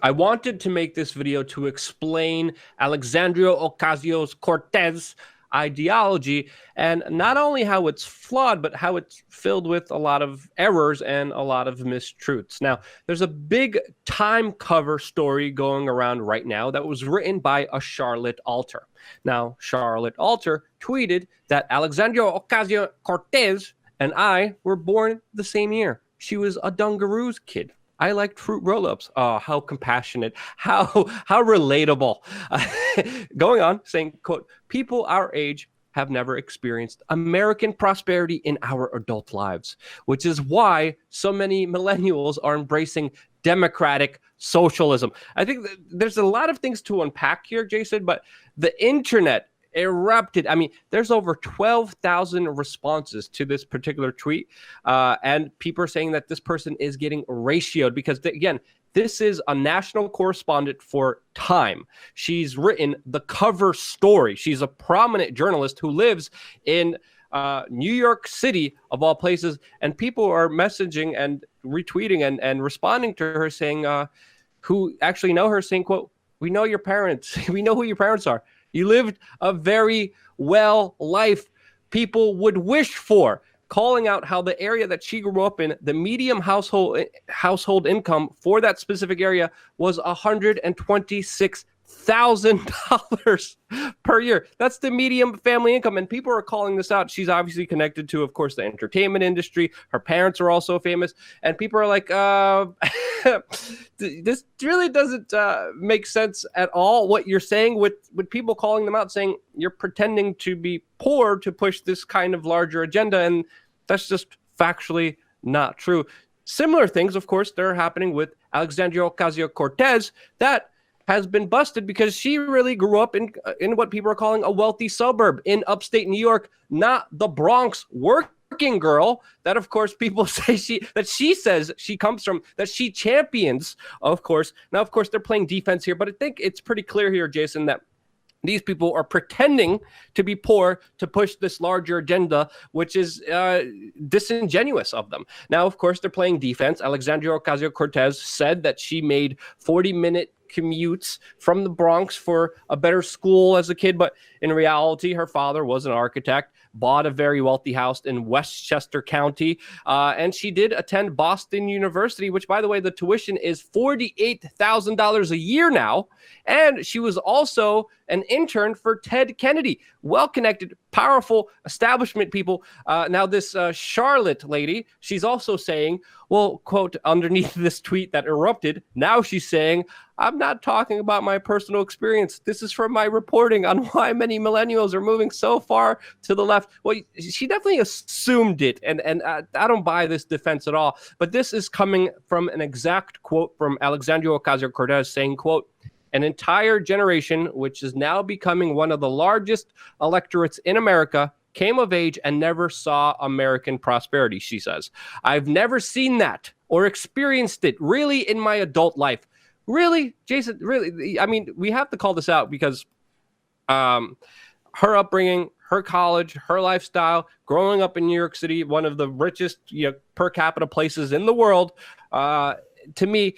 I wanted to make this video to explain Alexandria Ocasio Cortez ideology, and not only how it's flawed, but how it's filled with a lot of errors and a lot of mistruths. Now, there's a big Time cover story going around right now that was written by a Charlotte Alter. Now, Charlotte Alter tweeted that Alexandria Ocasio Cortez and I were born the same year. She was a Dungaroos kid. I liked fruit roll-ups. Oh, how compassionate, how relatable. Going on, saying, quote, people our age have never experienced American prosperity in our adult lives, which is why so many millennials are embracing democratic socialism. I think there's a lot of things to unpack here, Jason, but the internet erupted. I mean, there's over 12,000 responses to this particular tweet. And people are saying that this person is getting ratioed because, again, this is a national correspondent for Time. She's written the cover story. She's a prominent journalist who lives in New York City, of all places. And people are messaging and retweeting and responding to her saying, who actually know her, saying, quote, we know your parents. We know who your parents are. You lived a very well life people would wish for, calling out how the area that she grew up in, the median household income for that specific area was $126,000 per year. That's the median family income. And people are calling this out. She's obviously connected to, of course, the entertainment industry. Her parents are also famous. And people are like, this really doesn't make sense at all, what you're saying, with people calling them out, saying you're pretending to be poor to push this kind of larger agenda. And that's just factually not true. Similar things, of course, that are happening with Alexandria Ocasio Cortez that has been busted because she really grew up in what people are calling a wealthy suburb in upstate New York, not the Bronx working girl that, of course, people say she says she comes from, that she champions, of course. Now, of course, they're playing defense here, but I think it's pretty clear here, Jason, that these people are pretending to be poor to push this larger agenda, which is disingenuous of them. Now, of course, they're playing defense. Alexandria Ocasio-Cortez said that she made 40-minute commutes from the Bronx for a better school as a kid, but in reality, her father was an architect, bought a very wealthy house in Westchester County, and she did attend Boston University, which, by the way, the tuition is $48,000 a year now, and she was also an intern for Ted Kennedy. Well-connected, powerful establishment people. Now, this Charlotte lady, she's also saying, well, quote, underneath this tweet that erupted, now she's saying, I'm not talking about my personal experience. This is from my reporting on why many millennials are moving so far to the left. Well, she definitely assumed it, and I don't buy this defense at all. But this is coming from an exact quote from Alexandria Ocasio-Cortez saying, quote, an entire generation, which is now becoming one of the largest electorates in America, came of age and never saw American prosperity, she says. I've never seen that or experienced it really in my adult life. Really, Jason, really? I mean, we have to call this out because her upbringing, her college, her lifestyle, growing up in New York City, one of the richest per capita places in the world, to me,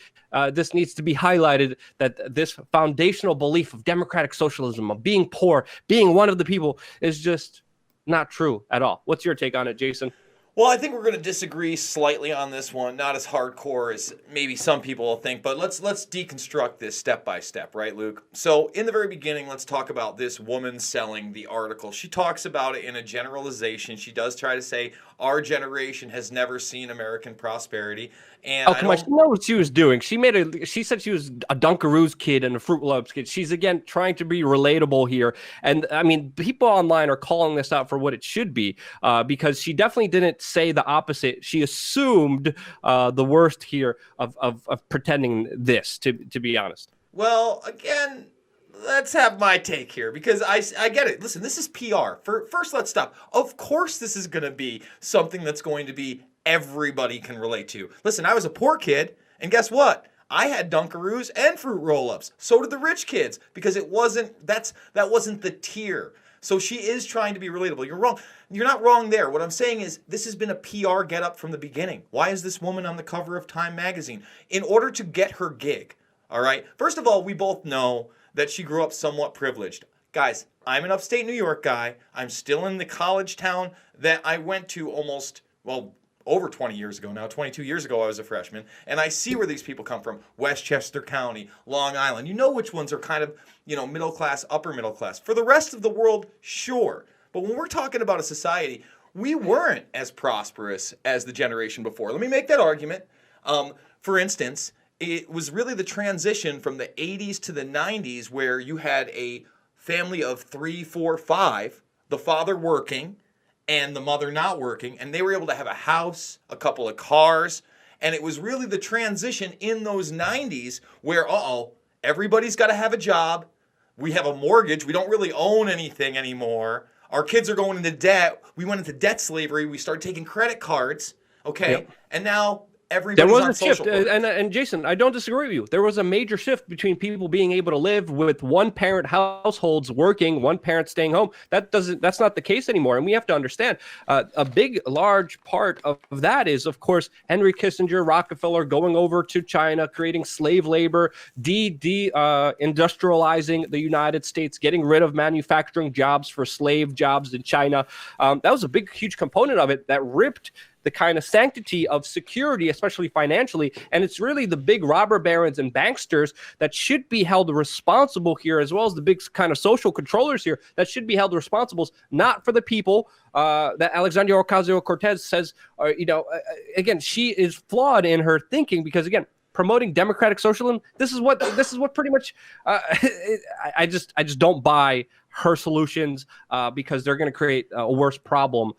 this needs to be highlighted, that this foundational belief of democratic socialism, of being poor, being one of the people, is just not true at all. What's your take on it, Jason? Well, I think we're going to disagree slightly on this one. Not as hardcore as maybe some people will think, but let's deconstruct this step by step, right, Luke? So in the very beginning, let's talk about this woman selling the article. She talks about it in a generalization. She does try to say our generation has never seen American prosperity. And oh, come on. She knows what she was doing. She said she was a Dunkaroos kid and a Fruit Loops kid. She's, again, trying to be relatable here. And, I mean, people online are calling this out for what it should be, because she definitely didn't say the opposite. She assumed the worst here of pretending this, to be honest. Well, again, let's have my take here, because I get it. Listen, this is PR. First, let's stop. Of course this is going to be something that's going to be everybody can relate to. Listen, I was a poor kid, and guess what? I had Dunkaroos and fruit roll-ups. So did the rich kids, because that wasn't the tier. So she is trying to be relatable. You're wrong. You're not wrong there. What I'm saying is this has been a PR get-up from the beginning. Why is this woman on the cover of Time magazine? In order to get her gig. All right. First of all, we both know that she grew up somewhat privileged. Guys, I'm an upstate New York guy. I'm still in the college town that I went to almost, well, over 20 years ago now. 22 years ago, I was a freshman. And I see where these people come from. Westchester County, Long Island. You know which ones are kind of, middle class, upper middle class. For the rest of the world, sure. But when we're talking about a society, we weren't as prosperous as the generation before. Let me make that argument. For instance, it was really the transition from the 80s to the 90s where you had a family of 3, 4, 5, the father working and the mother not working, and they were able to have a house, a couple of cars, and it was really the transition in those 90s where, everybody's got to have a job, we have a mortgage, we don't really own anything anymore, our kids are going into debt, we went into debt slavery, we started taking credit cards, okay, yep. And now everybody's on social shift, and Jason, I don't disagree with you. There was a major shift between people being able to live with one-parent households working, one parent staying home. That's not the case anymore, and we have to understand a large part of that is, of course, Henry Kissinger, Rockefeller going over to China, creating slave labor, industrializing the United States, getting rid of manufacturing jobs for slave jobs in China. That was a big, huge component of it that ripped the kind of sanctity of security, especially financially. And it's really the big robber barons and banksters that should be held responsible here, as well as the big kind of social controllers here that should be held responsible, not for the people that Alexandria Ocasio Cortez says, again, she is flawed in her thinking because, again, promoting democratic socialism, this is what pretty much, I just don't buy her solutions because they're going to create a worse problem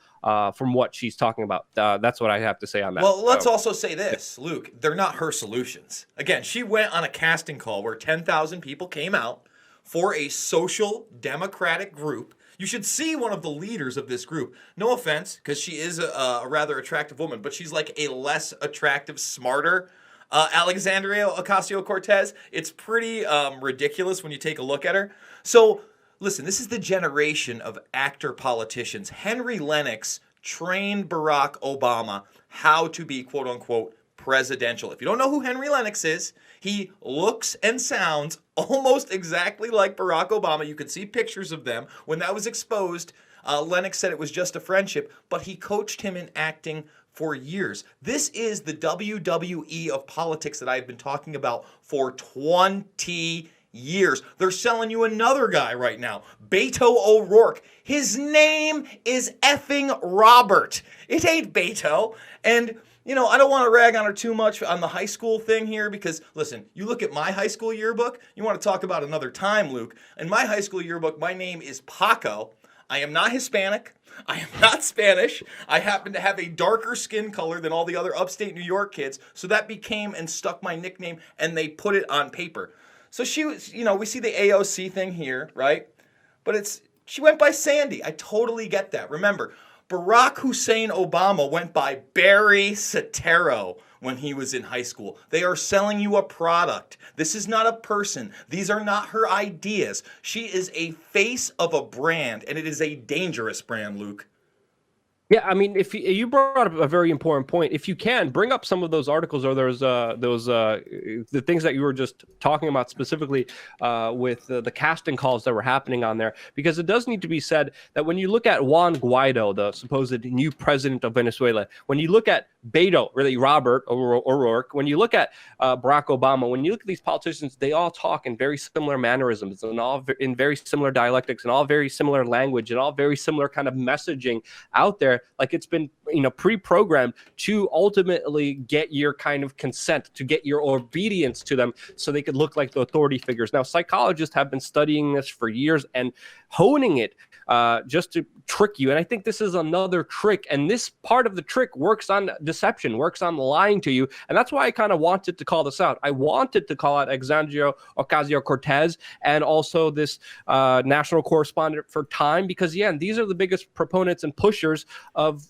from what she's talking about. That's what I have to say on that. Well, let's also say this, Luke, they're not her solutions. Again, she went on a casting call where 10,000 people came out for a social democratic group. You should see one of the leaders of this group. No offense, because she is a rather attractive woman, but she's like a less attractive, smarter Alexandria Ocasio Cortez. It's pretty ridiculous when you take a look at her. So, listen, this is the generation of actor politicians. Henry Lennox trained Barack Obama how to be, quote unquote, presidential. If you don't know who Henry Lennox is, he looks and sounds almost exactly like Barack Obama. You could see pictures of them. When that was exposed, Lennox said it was just a friendship, but he coached him in acting for years. This is the WWE of politics that I've been talking about for 20 years. They're selling you another guy right now, Beto O'Rourke. His name is effing Robert. It ain't Beto. And, I don't want to rag on her too much on the high school thing here because, listen, you look at my high school yearbook, you want to talk about another time, Luke. In my high school yearbook, my name is Paco. I am not Hispanic. I am not Spanish. I happen to have a darker skin color than all the other upstate New York kids. So that became and stuck my nickname, and they put it on paper. So she was, we see the AOC thing here, right? But she went by Sandy. I totally get that. Remember, Barack Hussein Obama went by Barry Soetoro when he was in high school. They are selling you a product. This is not a person. These are not her ideas. She is a face of a brand, and it is a dangerous brand, Luke. Yeah, I mean, if you brought up a very important point, if you can bring up some of those articles or the things that you were just talking about specifically with the casting calls that were happening on there, because it does need to be said that when you look at Juan Guaido, the supposed new president of Venezuela, when you look at Beto, really Robert O'Rourke, when you look at Barack Obama, when you look at these politicians, they all talk in very similar mannerisms and all in very similar dialectics and all very similar language and all very similar kind of messaging out there. Like it's been, pre-programmed to ultimately get your kind of consent, to get your obedience to them so they could look like the authority figures. Now, psychologists have been studying this for years and honing it just to trick you. And I think this is another trick. And this part of the trick works on deception, works on lying to you. And that's why I kind of wanted to call this out. I wanted to call out Alexandria Ocasio Cortez and also this national correspondent for Time, because, these are the biggest proponents and pushers of,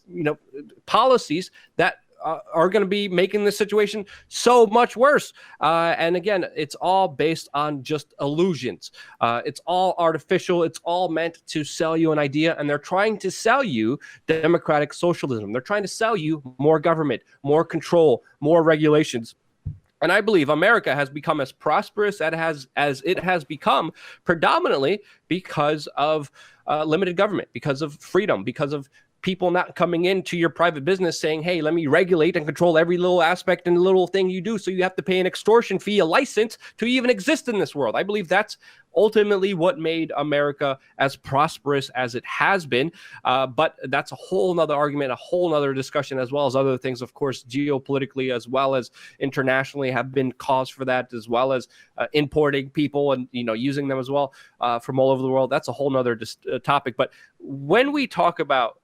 policies that are going to be making this situation so much worse. And again, it's all based on just illusions. It's all artificial. It's all meant to sell you an idea. And they're trying to sell you democratic socialism. They're trying to sell you more government, more control, more regulations. And I believe America has become as prosperous as it has become predominantly because of limited government, because of freedom, because of people not coming into your private business saying, hey, let me regulate and control every little aspect and little thing you do. So you have to pay an extortion fee, a license to even exist in this world. I believe that's ultimately what made America as prosperous as it has been. But that's a whole nother argument, a whole nother discussion, as well as other things, of course, geopolitically, as well as internationally have been cause for that, as well as importing people and, using them as well from all over the world. That's a whole nother topic. But when we talk about,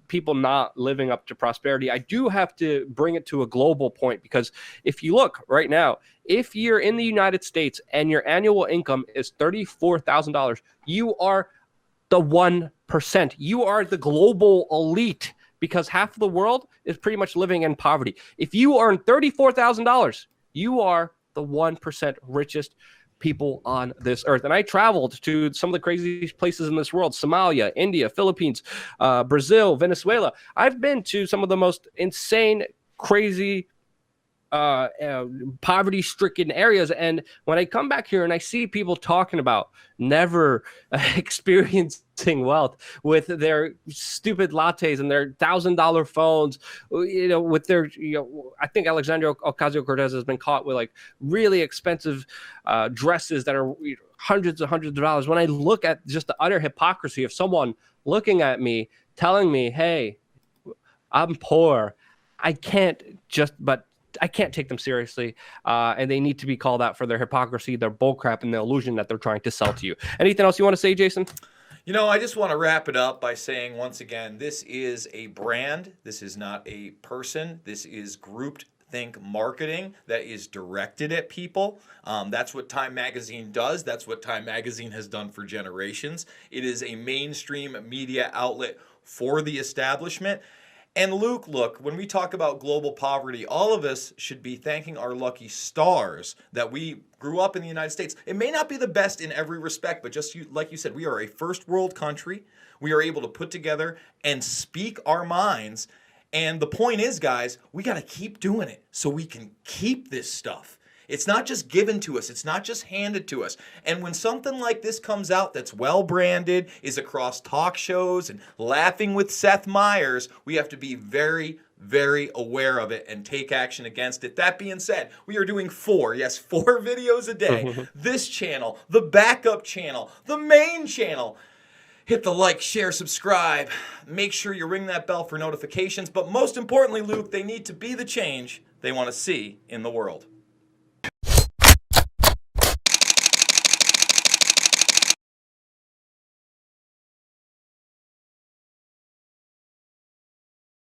people not living up to prosperity, I do have to bring it to a global point, because if you look right now, if you're in the United States and your annual income is $34,000, you are the 1%. You are the global elite, because half of the world is pretty much living in poverty. If you earn $34,000, you are the 1% richest people on this earth. And I traveled to some of the craziest places in this world: Somalia, India, Philippines, Brazil, Venezuela. I've been to some of the most insane, crazy, poverty-stricken areas. And when I come back here and I see people talking about never experiencing wealth with their stupid lattes and their $1,000 phones, with their, I think Alexandria Ocasio Cortez has been caught with like really expensive dresses that are hundreds and hundreds of dollars. When I look at just the utter hypocrisy of someone looking at me, telling me, hey, I'm poor, I can't take them seriously, and they need to be called out for their hypocrisy, their bullcrap, and the illusion that they're trying to sell to you. Anything else you want to say, Jason? I just want to wrap it up by saying, once again, this is a brand. This is not a person. This is grouped think marketing that is directed at people. That's what Time Magazine does. That's what Time Magazine has done for generations. It is a mainstream media outlet for the establishment. And Luke, look, when we talk about global poverty, all of us should be thanking our lucky stars that we grew up in the United States. It may not be the best in every respect, but just like you said, we are a first world country. We are able to put together and speak our minds. And the point is, guys, we got to keep doing it so we can keep this stuff. It's not just given to us. It's not just handed to us. And when something like this comes out that's well branded, is across talk shows and Laughing with Seth Meyers, we have to be very, very aware of it and take action against it. That being said, we are doing 4 videos a day. This channel, the backup channel, the main channel. Hit the like, share, subscribe. Make sure you ring that bell for notifications. But most importantly, Luke, they need to be the change they want to see in the world.